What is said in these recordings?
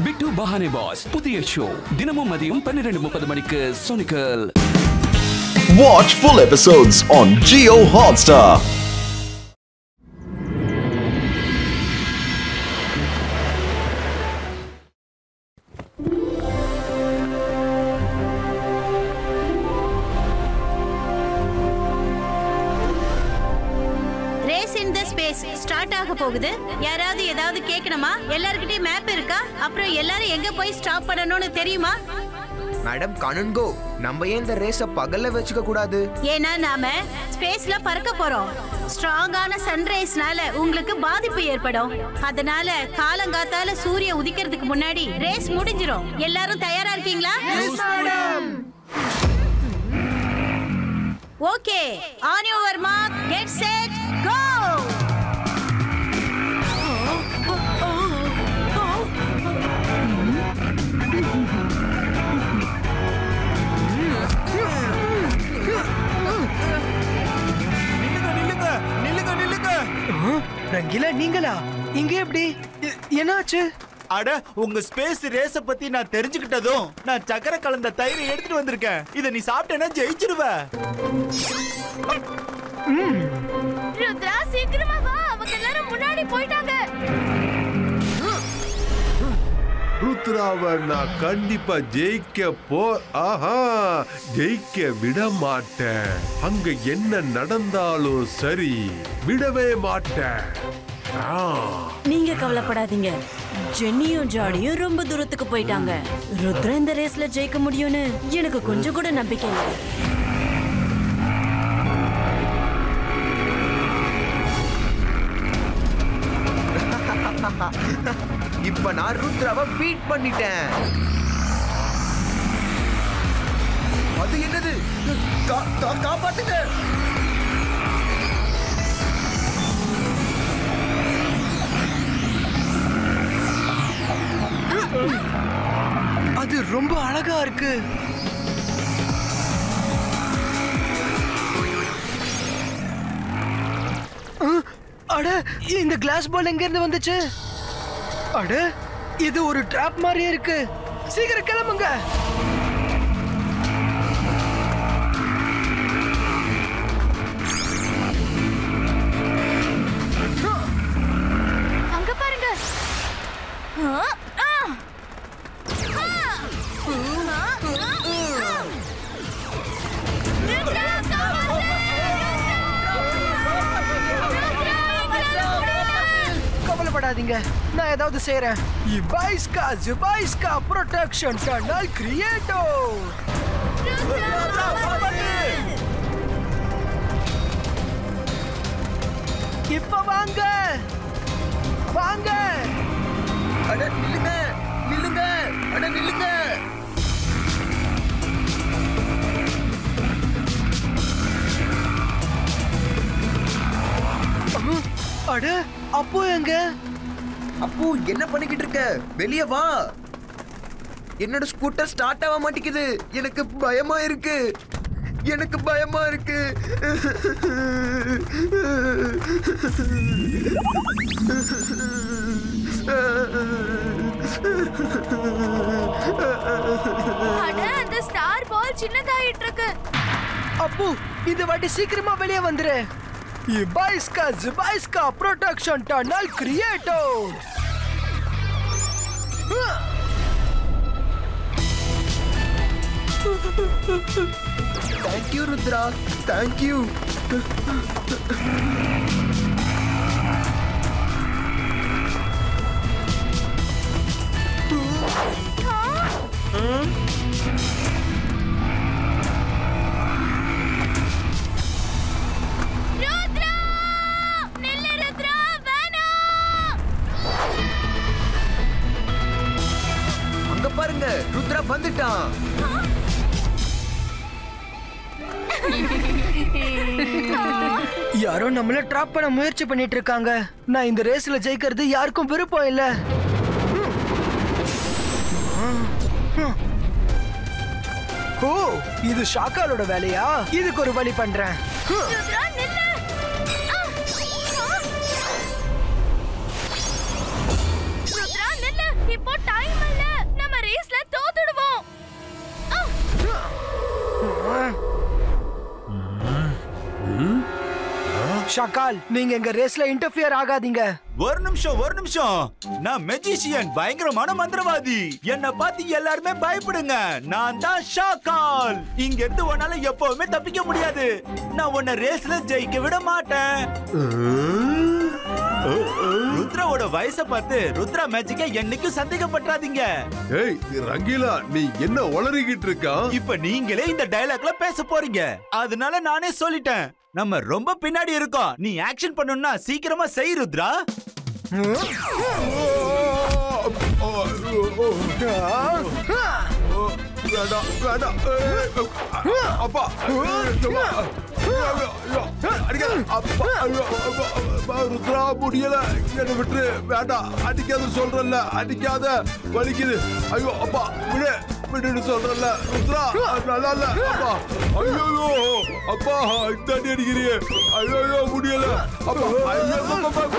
பிட்டு பஹானே pass புதிய show தினமும் மதியம் 12:30 மணிக்கு சோனிக்கல். Watch full episodes on Jio Hotstar. Start ஆக போகுது. யாராவது ஏதாவது கேட்கணுமா? எல்லார்கிட்டயும் மேப் இருக்கா? அப்புறம் எல்லாரும் எங்க போய் ஸ்டாப் பண்ணணும்னு தெரியுமா? மேடம் கனன்கோ, நம்ம ஏன் இந்த ரேஸ பகல்ல வெச்சுக்க கூடாது? ஏன்னா நாம ஸ்பேஸ்ல பறக்க போறோம். ஸ்ட்ராங்கான சன்ரைஸ்னால உங்களுக்கு பாதிப்பு ஏற்படும். அதனால காலங்காத்தால சூரிய உதிக்கிறதுக்கு முன்னாடி ரேஸ் முடிஞ்சிரும். எல்லாரும் தயாரா இருக்கீங்களா? Okay, on your mark, get set, go! Rangeela, நீங்களா இங்க? எப்படி? என்னாச்சு? அட, உங்க ஸ்பேஸ் ரேஸ பத்தி நான் தெரிஞ்சுக்கிட்டதும் நான் சக்கரை கலந்த தயிரை எடுத்துட்டு வந்திருக்கேன். இத நீ சாப்பிட்டேன்னா ஜெயிச்சிருவ. ருத்ரா, சீக்கிரமா வா, அவங்க எல்லாரும் முன்னாடி போயிட்டாங்க. ருத்ராவை நான் கண்டிப்பா ஜெயிக்க விட மாட்டேன். அங்க என்ன நடந்தாலும் சரி, விடவே மாட்டேன். நீங்க கவலைப்படாதீங்க. ஜென்னியும் ஜாடியும் ரொம்ப தூரத்துக்கு போயிட்டாங்க. ருத்ரா இந்த ரேஸ்ல ஜெயிக்க முடியும்னு எனக்கு கொஞ்சம் கூட நம்பிக்கை இல்லை. இப்ப நான் ருத்ராவை பீட் பண்ணிட்டேன். அது என்னது? காப்பாத்துங்க! அது ரொம்ப அழகா இருக்கு. அட, இந்த கிளாஸ் பால் எங்க இருந்து வந்துச்சு? அட, இது ஒரு ட்ராப் மாதிரியே இருக்கு. சீக்கிரம் கிளம்புங்க. அங்க பாருங்க. கவலைப்படாதீங்க, நான் ஏதாவது செய்றேன். Zubaiska protection tunnel creator. இப்ப வாங்க. அட நில்லுங்க, நில்லுங்க, அட நில்லுங்க. அட, அப்போ எங்க? அப்போ என்ன பண்ணிக்கிட்டு இருக்க? வெளியே வா. என்னோட ஸ்கூட்டர் ஸ்டார்ட் ஆக மாட்டேங்குது. எனக்கு பயமா இருக்கு. அட, அந்த ஸ்டார் பால் சின்னதாயிட்டு இருக்கு. அப்போ இந்த வாட்டி சீக்கிரமா வெளியே வந்துரு. Zubaiska protection tunnel creator. Thank you, Rudra. Thank you. பாருங்க, ருத்ரா வந்துட்டான். யாரோ நம்மள ட்ராப் பண்ண முயற்சி பண்ணிட்டு இருக்காங்க. நான் இந்த ரேஸ்ல ஜெயிக்கிறது யாருக்கும் விருப்பம் இல்ல. ஓ, இது ஷாக்காலோட வேலையா? இதுக்கு ஒரு வழி பண்றேன். இப்போ டைம் இல்ல. ஷாக்கால், நீங்க எங்க ரேஸ்ல இன்டர்ஃபியர் ஆகாதீங்க. ஒரு நிமிஷம். நான் மெஜிஷியன், பயங்கரமான மந்திரவாதி. என்ன பார்த்து எல்லாருமே பயப்படுங்க. நான் தான் ஷாக்கால். இங்க இருந்து உன்னால எப்பவுமே தப்பிக்க முடியாது. நான் உன்னை ரேஸ்ல ஜெயிக்க விட மாட்டேன். ருத்ராவோட வயசை பார்த்து ருத்ரா மேஜிக்க என்னைக்கும் சந்தேகப்படாதீங்க. ஏய் ரங்கீலா, நீ என்ன உளறிக்கிட்டு இருக்க? இப்ப நீங்களே இந்த டயலாக்ல பேச போறீங்க. அதனால நானே சொல்லிட்டேன். நம்ம ரொம்ப பின்னாடி இருக்கோம். நீ ஆக்ஷன் பண்ணனும்னா சீக்கிரமா செய் ருத்ரா. அப்பா ருத்ரா முடியல, என்ன விட்டு வேண்டாம். அடிக்காத சொல்றல, அடிக்காத, வலிக்குது. ஐயோ அப்பா விடு விடுன்னு சொல்றல ருத்ரா, நல்லா இல்ல அப்பா. ஐயோ அப்பா தண்ணி அடிக்கிறியே. ஐயோ முடியல அப்பா.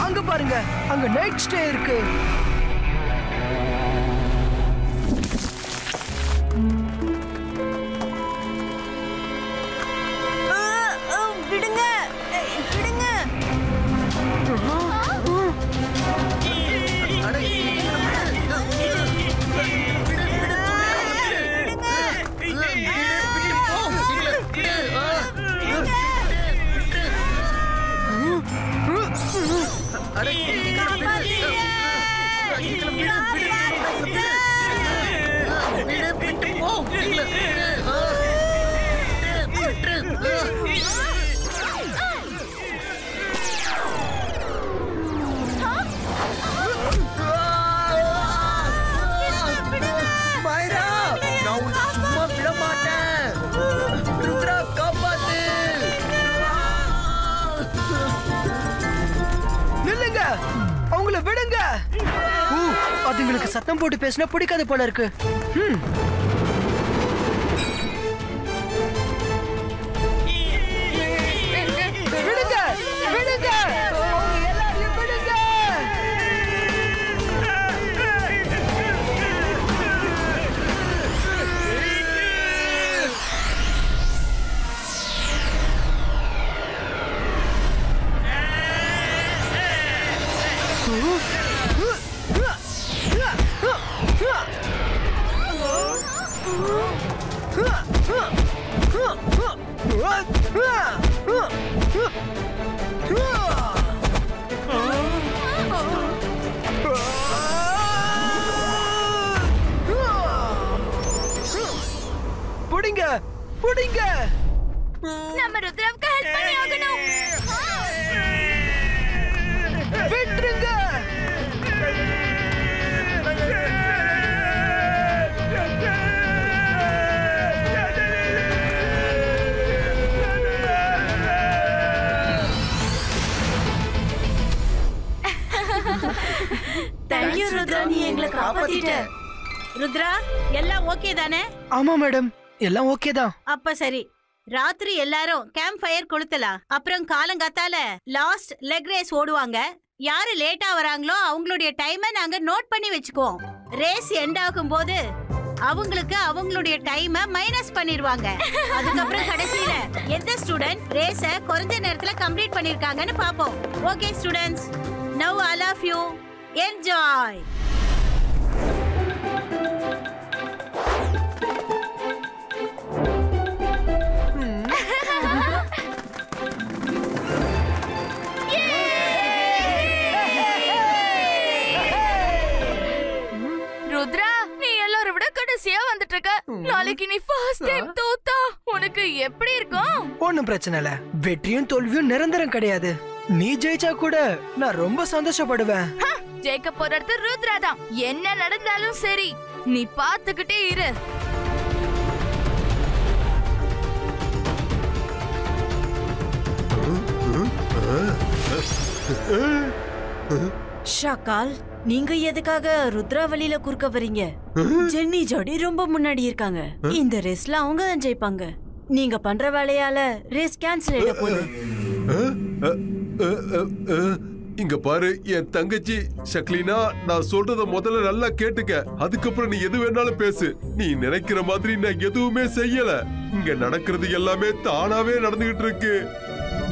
அங்க பாருங்க, அங்க நைட் ஸ்டே இருக்கு. விடுங்க விடுங்க. அவங்கள விடுங்க. அதுங்களுக்கு சத்தம் போட்டு பேசினா பிடிக்காது போல இருக்கு. விடுங்க விடுங்க, எல்லாரையும் விடுங்க. புடிங்க புடிங்க. நம்ம ருத்ராவுக்கு ஹெல்ப் பண்ணி ஆகணும். விட்டுருங்க. தேங்க்யூ ருத்ரா, நீ எங்களை காப்பாத்திட்ட. ருத்ரா, எல்லாம் ஓகே தானே? ஆமா மேடம், எல்லாம் ஓகே தான். அப்ப சரி, ராத்திரி எல்லாரும் கேம்ப் ஃபயர் கொளுத்தலாம். அப்புறம் காலங்காத்தால லாஸ்ட் லெக் ரேஸ் ஓடுவாங்க. யாரு லேட்டா வராங்களோ அவங்களுடைய டைமை நாங்க நோட் பண்ணி வச்சுக்குவோம். ரேஸ் எண்ட் ஆகும் போது அவங்களுக்கு அவங்களுடைய டைமை மைனஸ் பண்ணிடுவாங்க. அதுக்கப்புறம் கடைசியில எந்த ஸ்டூடெண்ட் ரேஸ குறைஞ்ச நேரத்துல கம்ப்ளீட் பண்ணிருக்காங்கன்னு பாப்போம். Okay students, now all of you enjoy. Rudra, நீ எல்லாரும் விட கடைசியா வந்துட்டு இருக்க. நாளைக்கு நீ ஃபர்ஸ்ட் டைம் தோத்தா உனக்கு எப்படி இருக்கும்? ஒண்ணும் பிரச்சனை இல்ல, வெற்றியும் தோல்வியும் நிரந்தரம் கிடையாது. நீ ஜெயிச்சா கூட நான் ரொம்ப சந்தோஷப்படுவேன். ஜெயிக்க போறது ருத்ரா தான். என்ன நடந்தாலும் சரி, நீ பாத்துக்கிட்டே இரு. ஷாக்கால், நீங்க எதுக்காக ருத்ரா வழியில குறுக்க வரீங்க? ஜென்னி ஜோடி ரொம்ப முன்னாடி இருக்காங்க. இந்த ரேஸ்ல அவங்க தான் ஜெயிப்பாங்க. நீங்க பண்ற வேலையால ரேஸ் கேன்சல் ஆயிட போகுது. இங்க பாரு என் தங்கச்சி ஷக்லினா, நான் சொல்றத முதல்ல நல்லா கேட்டுக்க. அதுக்கப்புறம் நீ எது வேணாலும் பேசு. நீ நினைக்கிற மாதிரி நான் எதுவுமே செய்யல. இங்க நடக்கிறது எல்லாமே தானாவே நடந்துகிட்டு இருக்கு.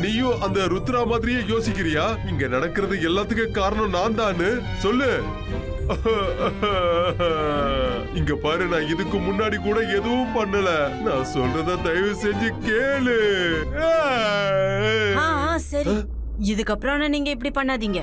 நீயும் அந்த ருத்ரா மாதிரியே யோசிக்கிறியா? இங்க நடக்கிறது எல்லாத்துக்கும் காரணம் நான் தானு சொல்லு. இங்க பாரு, நான் இதுக்கு முன்னாடி கூட எதுவும் பண்ணல. நான் சொல்றத தயவு செஞ்சு கேளு. சரி, இதுக்கப்புறம் நீங்க இப்படி பண்ணாதீங்க.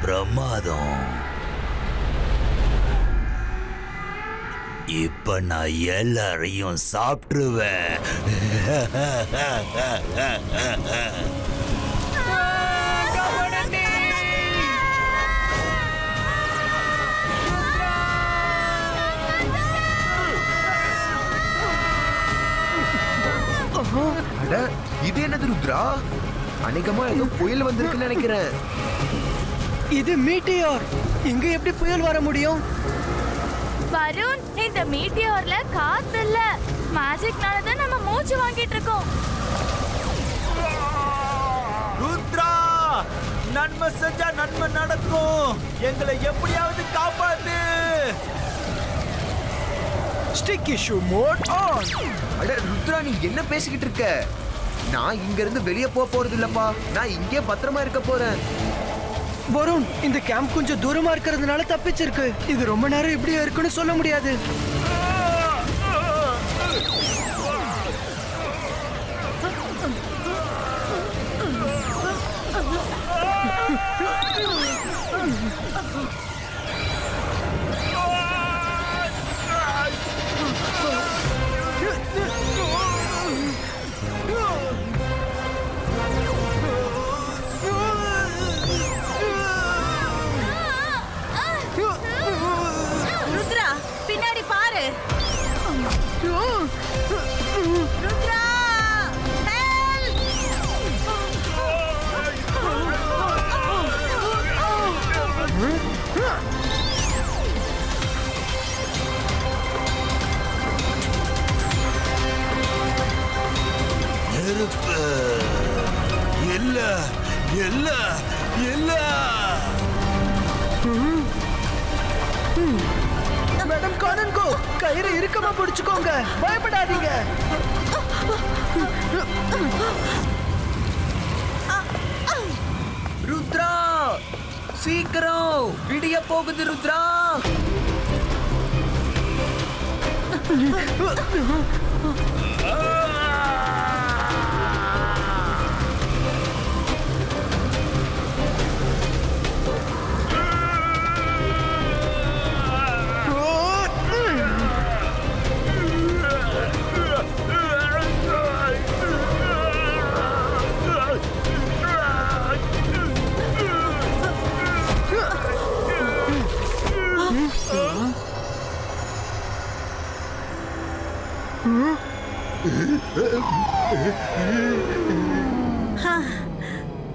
பிரமாதம். இப்ப நான் எல்லாரையும் சாப்பிட்டுருவேன். அட, இது என்னது ருத்ரா? அநேகமா ஏதோ புயல் வந்திருக்குன்னு நினைக்கிறேன். இது மீட்டியோர். இங்க எப்படி புயல் வர முடியும்? வருண், இந்த மீட்டியோர்ல காத்து இல்ல, மேஜிக்னால தான் நம்ம மூச்சு வாங்கிட்டு இருக்கோம். ருத்ரா, நன்மை செஞ்சா நன்மை நடக்கும். எங்களை எப்படியாவது காப்பாத்து. Sticky shoe mode on. அட ருத்ரா, நீ என்ன பேசிக்கிட்டு இருக்க? நான் இங்க இருந்து வெளியே போறது இல்லப்பா. நான் இங்கே பத்திரமா இருக்க போறேன். வருண், இந்த கேம்ப் கொஞ்சம் தூரமா இருக்கிறதுனால தப்பிச்சிருக்கு. இது ரொம்ப நேரம் இப்படியே இருக்குன்னு சொல்ல முடியாது. ருத்ரா, பின்னாடி பாரு. ருத்ரா, help! நெருப்பு. இல்ல இல்ல இல்ல. மேடம் கானன்கோ, கயிறு இறுக்கமா பிடிச்சுக்கோங்க. பயப்படாதீங்க. ருத்ரா, சீக்கிரம் விடிய போகுது ருத்ரா.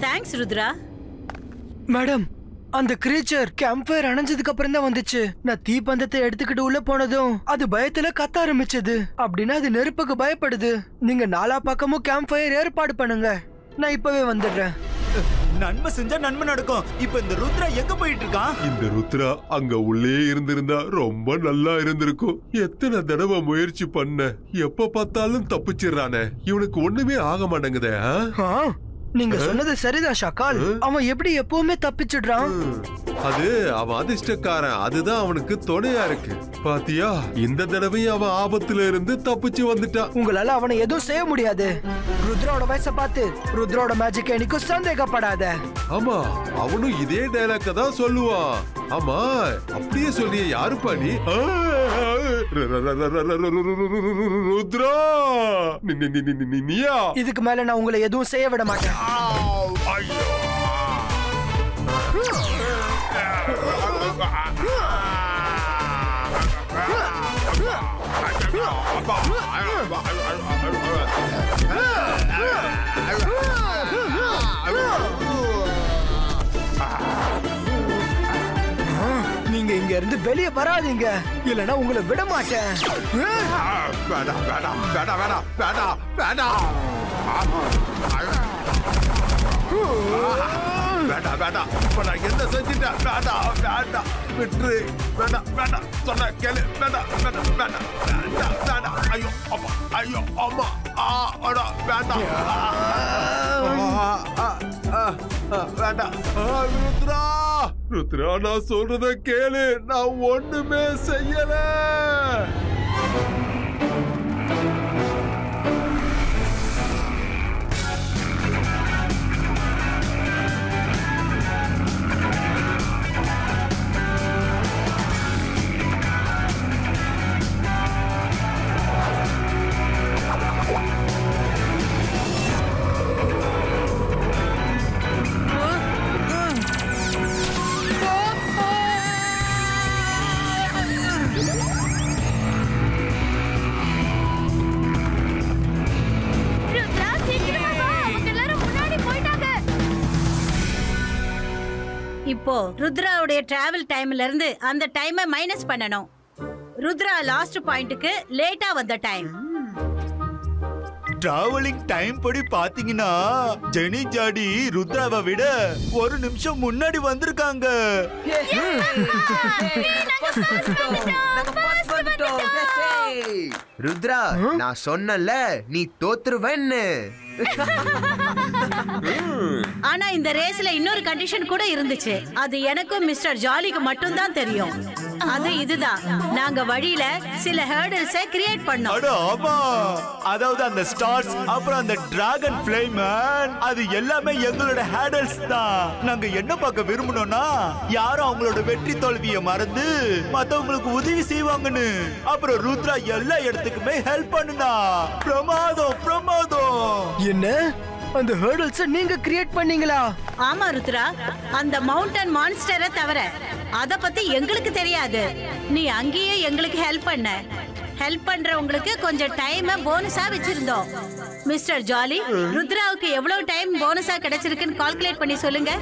தேங்க்ஸ் ருத்ரா. மேடம், அந்த கிரீச்சர் கேம்ப் ஃபயர் அணைஞ்சதுக்கு அப்புறம் தான் வந்துச்சு. நான் தீப்பந்தத்தை எடுத்துக்கிட்டு உள்ள போனதும் அது பயத்துல கத்த ஆரம்பிச்சது. அப்படின்னா அது நெருப்புக்கு பயப்படுது. நீங்க நாலா பக்கமும் கேம்ப் ஃபயர் ஏற்பாடு பண்ணுங்க. நான் இப்பவே வந்துடுறேன். நன்மை செஞ்சா நன்மை நடக்கும். இப்ப இந்த ருத்ரா எங்க போயிட்டு இருக்கான்? இந்த ருத்ரா அங்க உள்ளே இருந்திருந்தா ரொம்ப நல்லா இருந்திருக்கும். எத்தனை தடவை முயற்சி பண்ண, எப்ப பார்த்தாலும் தப்பிச்சிடறானே. இவனுக்கு ஒண்ணுமே ஆக மாட்டேங்குதே. நீங்க சொன்னது சரிதான் ஷாக்கால். அவன் எப்படி எப்பவுமே தப்பிச்சிடுறான்? அது அவன் அதிர்ஷ்டக்காரன், அதுதான் அவனுக்கு துணையா இருக்கு. பாத்தியா, இந்த தடவையும் அவன் ஆபத்துல இருந்து தப்பிச்சு வந்துட்டான். உங்களால அவனை எதுவும் செய்ய முடியாது. ருத்ராவோட வயசை பார்த்து ருத்ராவோட மேஜிக் எனக்கும் சந்தேகப்படாத. ஆமா, அவனும் இதே டைலாக்க தான் சொல்லுவான். ஆமா, அப்படியே சொல்லிய யாரு பண்ணி? ருத்ரா, நீயா? இதுக்கு மேல நான் உங்களை எதுவும் செய்ய விட மாட்டேன். நீங்க இங்க இருந்து வெளியே வராதீங்க, இல்லனா உங்களை விட மாட்டேன். வேண்டாம் வேண்டாம் வேண்டாம் வேண்டாம் வேண்டாம் வேண்டாம் வேண்டாம் வேண்டாம். இப்ப நான் என்ன செஞ்சுட்டேன்? வேண்டாம் வேண்டாம், விட்டு வேண்டாம் வேண்டாம், சொன்ன கேளு. வேண்டாம் வேண்டாம் வேண்டாம் வேண்டாம் வேண்டாம். ஐயோ அப்பா, ஐயோ அம்மா, வேண்டாம் வேண்டாம். ருத்ரா, ருத்ரா, நான் சொல்றத கேளு. நான் ஒண்ணுமே செய்யல. இப்போ ருத்ராவுடைய டிராவல் டைம்ல இருந்து அந்த டைமை மைனஸ் பண்ணணும். ருத்ரா லாஸ்ட் பாயிண்ட்க்கு லேட்டா வந்த டைம். டிராவலிங் டைம் படி பாத்தீங்கன்னா ஜெனி ஜாடி ருத்ராவை விட ஒரு நிமிஷம் முன்னாடி வந்திருக்காங்க. ருத்ரா, நான் சொன்னல நீ தோத்துருவேன்னு. ஆனா இந்த ரேஸ்ல இன்னொரு கண்டிஷன் கூட இருந்துச்சு. அது எனக்கும் மிஸ்டர் ஜாலிக்கு மட்டும் தான் தெரியும். அது இதுதான், நாங்க வழியில சில ஹர்டல்ஸை கிரியேட் பண்ணோம். ஆமா, அதாவது அந்த ஸ்டார்ஸ் அப்புறம் அந்த டிராகன் ஃப்ளேம், அது எல்லாமே எங்களோட ஹர்டல்ஸ் தான். நாங்க என்ன பார்க்க விரும்பணும்னா யாரும் அவங்களோட வெற்றி தோல்வியை மறந்து மத்தவங்களுக்கு உதவி செய்வாங்கன்னு. அப்புறம் ருத்ரா எல்லா இடத்துக்குமே ஹெல்ப் பண்ணுனா. பிரமாதம் பிரமாதம். என்ன, அந்த ஹர்டல்ஸ் நீங்க கிரியேட் பண்ணீங்களா? ஆமா ருத்ரா, அந்த மவுண்டன் மான்ஸ்டரை தவிர அத பத்தி எங்களுக்கு தெரியாது. நீ அங்கேயே எங்களுக்கு ஹெல்ப் பண்றவங்களுக்கு கொஞ்சம் டைம் போனஸா வச்சிருந்தோம். மிஸ்டர் ஜாலி, ருத்ராவுக்கு எவ்வளவு டைம் போனஸா கிடைச்சிருக்குன்னு கால்குலேட் பண்ணி சொல்லுங்க.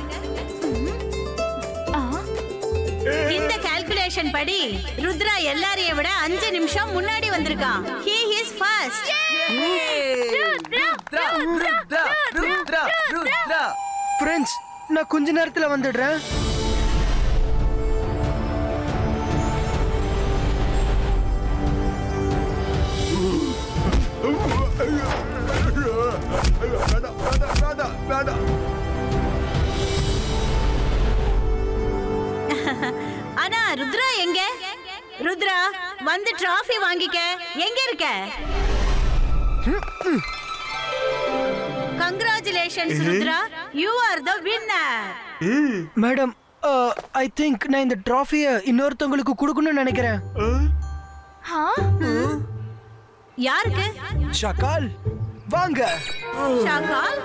இந்த கால்குலேஷன் படி ருத்ரா எல்லாரையும் விட 5 நிமிஷம் முன்னாடி வந்திருக்கான். He is fast. ஃப்ரெண்ட்ஸ், நான் கொஞ்ச நேரத்துல வந்துடுறேன். ஆனா ருத்ரா எங்க? ருத்ரா வந்து டிராஃபி வாங்கிக்க. எங்க இருக்க? Congratulations Rudra, you are the winner. Madam, I think நான் இந்த டிராஃபியை இன்னொருத்தவங்களுக்கு கொடுக்கணும்னு நினைக்கிறேன். யாருக்கு? ஷாக்கால், வாங்க. ஷாக்கால்,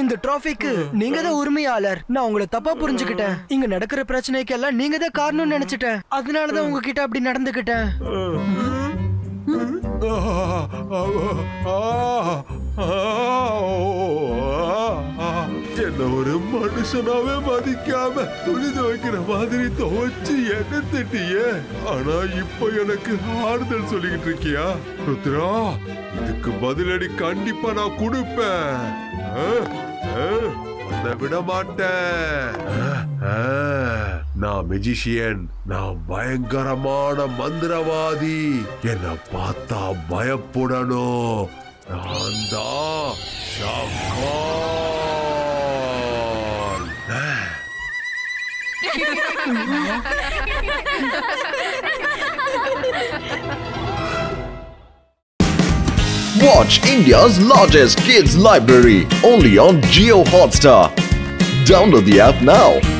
இந்த டிராஃபிக்கு நீங்க தான் உரிமையாளர். நான் உங்களை தப்பா புரிஞ்சுக்கிட்டேன். இங்க நடக்கிற பிரச்சனைக்கு எல்லாம் நீங்க தான் காரணம்னு நினைச்சிட்டேன். அதனாலதான் உங்ககிட்ட அப்படி நடந்துக்கிட்டேன். என்ன ஒரு மனுஷனாவே மதிக்காம துணி துவைக்கிற மாதிரி துவைச்சு என்ன திட்டியே. ஆனா இப்ப எனக்கு ஆறுதல் சொல்லிக்கிட்டு இருக்கியா? ருத்ரா, இதுக்கு பதிலடி கண்டிப்பா நான் கொடுப்பேன். விட மாட்டேன். நான் மெஜிஷியன், நான் பயங்கரமான மந்திரவாதி. என்ன பார்த்தா பயப்படணும். நான் தான் ஷாக்கால். Watch India's largest kids library only on Jio Hotstar. Download the app now.